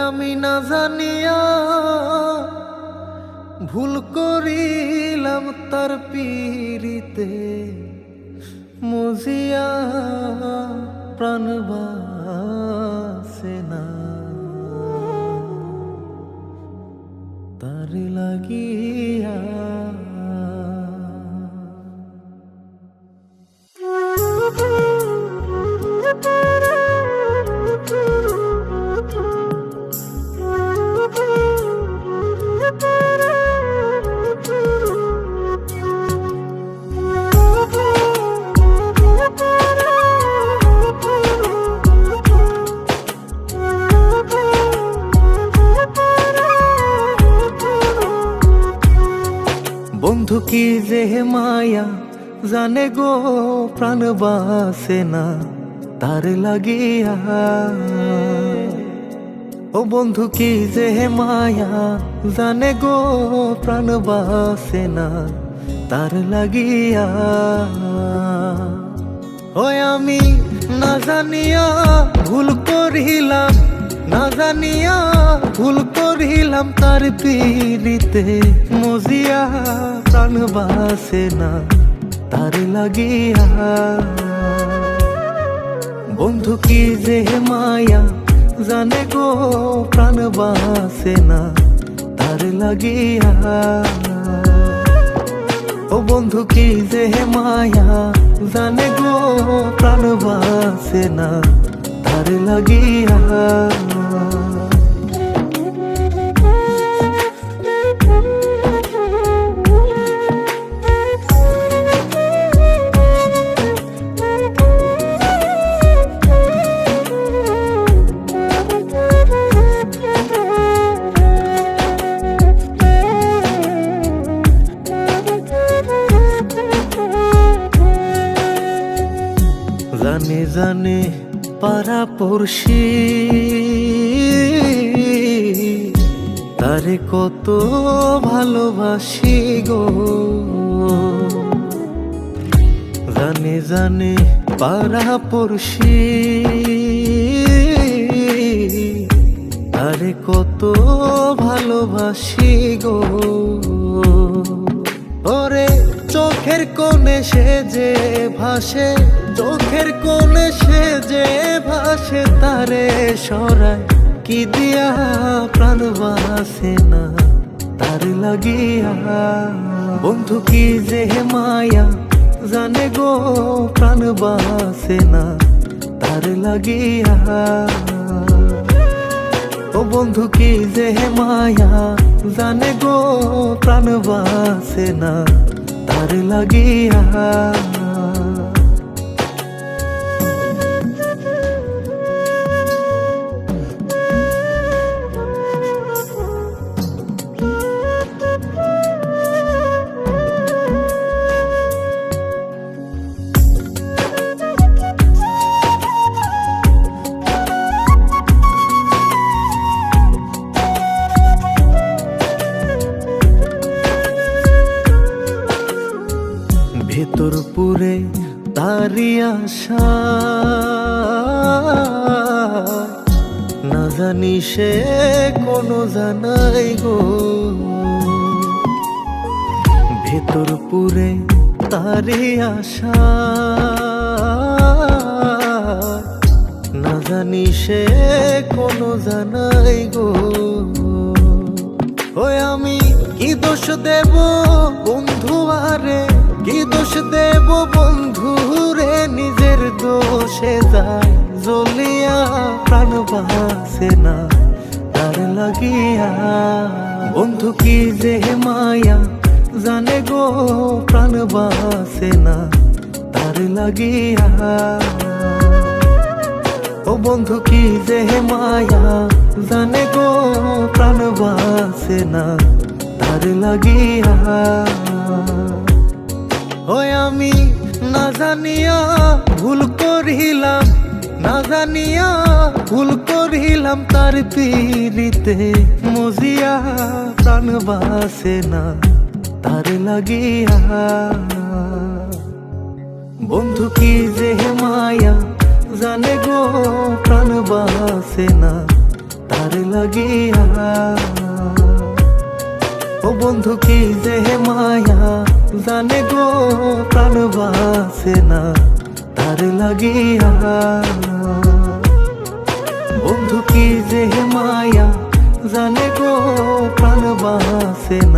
আমি না জানিয়া ভুল করিলাম তার পীড়িতে মজিয়া প্রাণ বাসে না তার লাগিয়া। বন্ধু কি যে মায়া জানে গো প্রাণ বাসে না তার লাগিয়া। ও বন্ধু কি যে মায়া জানে গো প্রাণ বাসে না তার লাগিয়া। ও আমি না জানিয়া ভুল করিলাম, না জানিয়া ভুল করিলাম তার পীড়িতে মজিয়া প্রাণ বাসে না তার লাগিয়া। বন্ধু কি যে মায়া জানে গো প্রাণ বাসে না তার লাগিয়া। ও বন্ধু কি যে মায়া জানে গো প্রাণ বাসে না তার লাগিয়া। জানে জানে পাড়া পড়শি তারে কত ভালোবাসি গো। জানে জানে পাড়া পড়শি তারে কত ভালোবাসি গো। ওরে চোখের কোণে সে যে ভাসে, চোখের কোণে সে যে ভাসে তারে সরায় কি দিয়া প্রাণ বাসে না তার লাগিয়া। বন্ধু কি যে মায়া জানে গো প্রাণ বাসে না তার লাগিয়া। ও বন্ধু কি যে মায়া জানে গো প্রাণ বাসে না তার লাগিয়া। ভেতর পুরে তারি আশা না জানি সে কোনো জানাই গো। ভেতর পুরে তারি আশা না জানি সে কোনো জানাই গো। ওই আমি কি দোষ দেব বন্ধু আরে, কি দোষ দেব বন্ধু রে, নিজের দোষে যায় জ্বলিয়া প্রাণ বাসে না তার লাগিয়া। বন্ধু কি যে মায়া জানে গো প্রাণ বাসে না তার লাগিয়া। ও বন্ধু কি যে মায়া জানে গো প্রাণ বাসে না তার লাগিয়া। ওই আমি না জানিয়া ভুল করিলাম, না জানিয়া ভুল করিলাম তার পীড়িতে মজিয়া, প্রাণ বাসে না তার লাগিয়া। বন্ধু কি যে মায়া জানে গো, প্রাণ বাসে না তার লাগিয়া। ও বন্ধু কি যে মায়া জানে গো, প্রাণ বাসে না তার লাগিয়া। বন্ধু কি যে মায়া জানে গো, প্রাণ বাসে না